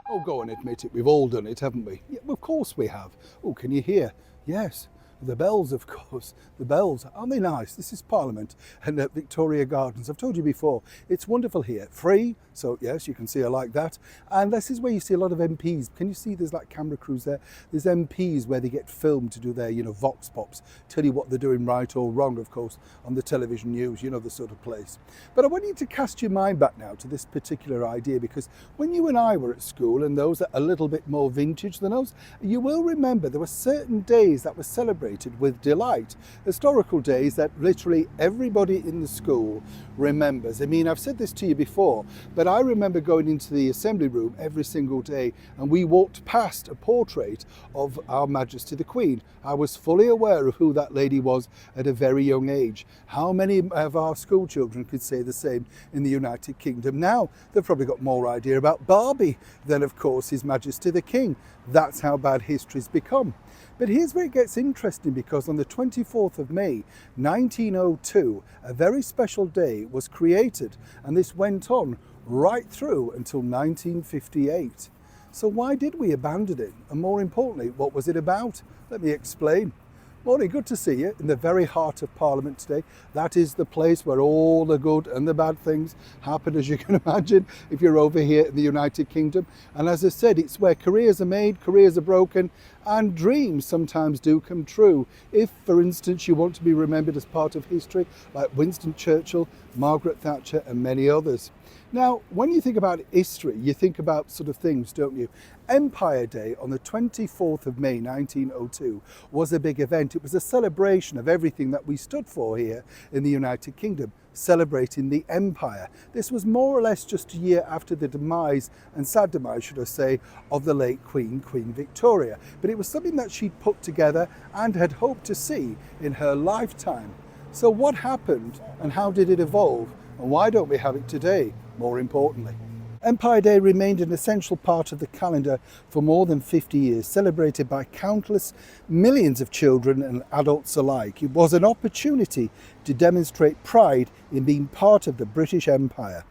Oh, go and admit it. We've all done it, haven't we? Yeah, of course we have. Oh, can you hear? Yes. The bells, of course. The bells, aren't they nice? This is Parliament and at Victoria Gardens. I've told you before, it's wonderful here. Free, so yes, you can see it like that. And this is where you see a lot of MPs. Can you see there's like camera crews there? There's MPs where they get filmed to do their, vox pops, tell you what they're doing right or wrong, of course, on the television news, the sort of place. But I want you to cast your mind back now to this particular idea, because when you and I were at school, and those that are a little bit more vintage than us, you will remember there were certain days that were celebrated with delight, historical days that literally everybody in the school remembers. I mean, I've said this to you before, but I remember going into the assembly room every single day and we walked past a portrait of Our Majesty the Queen. I was fully aware of who that lady was at a very young age. How many of our school children could say the same in the United Kingdom? Now they've probably got more idea about Barbie than, of course, His Majesty the King. That's how bad history's become. But here's where it gets interesting, because on the 24th of May 1902, a very special day was created, and this went on right through until 1958. So why did we abandon it? And more importantly, what was it about? Let me explain. Morning, good to see you in the very heart of Parliament today. That is the place where all the good and the bad things happen, as you can imagine, if you're over here in the United Kingdom. And as I said, it's where careers are made, careers are broken, and dreams sometimes do come true. If, for instance, you want to be remembered as part of history, like Winston Churchill, Margaret Thatcher, and many others. Now, when you think about history, you think about sort of things, don't you? Empire Day on the 24th of May 1902 was a big event. It was a celebration of everything that we stood for here in the United Kingdom, celebrating the empire. This was more or less just a year after the demise, and sad demise should I say, of the late Queen Victoria. But it was something that she'd put together and had hoped to see in her lifetime. So what happened and how did it evolve? And why don't we have it today, more importantly? Empire Day remained an essential part of the calendar for more than 50 years, celebrated by countless millions of children and adults alike. It was an opportunity to demonstrate pride in being part of the British Empire.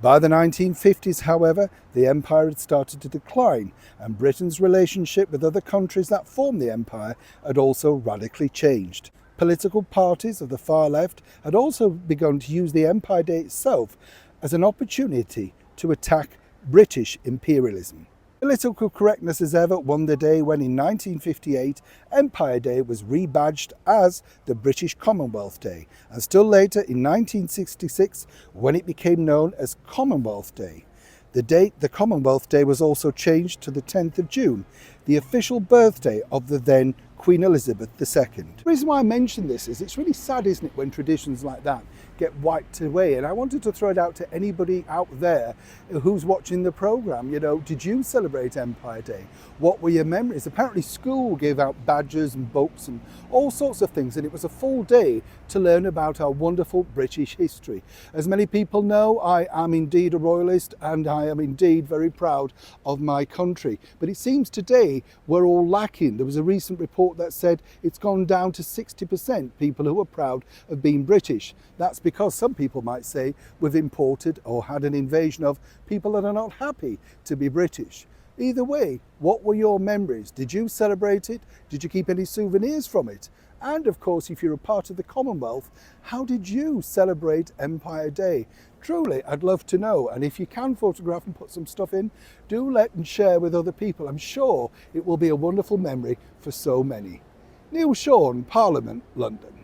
By the 1950s, however, the empire had started to decline, and Britain's relationship with other countries that formed the empire had also radically changed. Political parties of the far left had also begun to use the Empire Day itself as an opportunity to attack British imperialism. Political correctness as ever won the day when in 1958 Empire Day was rebadged as the British Commonwealth Day, and still later in 1966 when it became known as Commonwealth Day. The date, the Commonwealth Day, was also changed to the 10th of June, the official birthday of the then Queen Elizabeth II. The reason why I mention this is it's really sad, isn't it, when traditions like that get wiped away. And I wanted to throw it out to anybody out there who's watching the programme. Did you celebrate Empire Day? What were your memories? Apparently school gave out badges and books and all sorts of things, and it was a full day to learn about our wonderful British history. As many people know, I am indeed a royalist, and I am indeed very proud of my country. But it seems today we're all lacking. There was a recent report that said it's gone down to 60% people who are proud of being British. That's because some people might say we've imported or had an invasion of people that are not happy to be British. Either way, what were your memories? Did you celebrate it? Did you keep any souvenirs from it? And of course, if you're a part of the Commonwealth, how did you celebrate Empire Day? Truly, I'd love to know. And if you can photograph and put some stuff in, do let and share with other people. I'm sure it will be a wonderful memory for so many. Neil Sean, Parliament, London.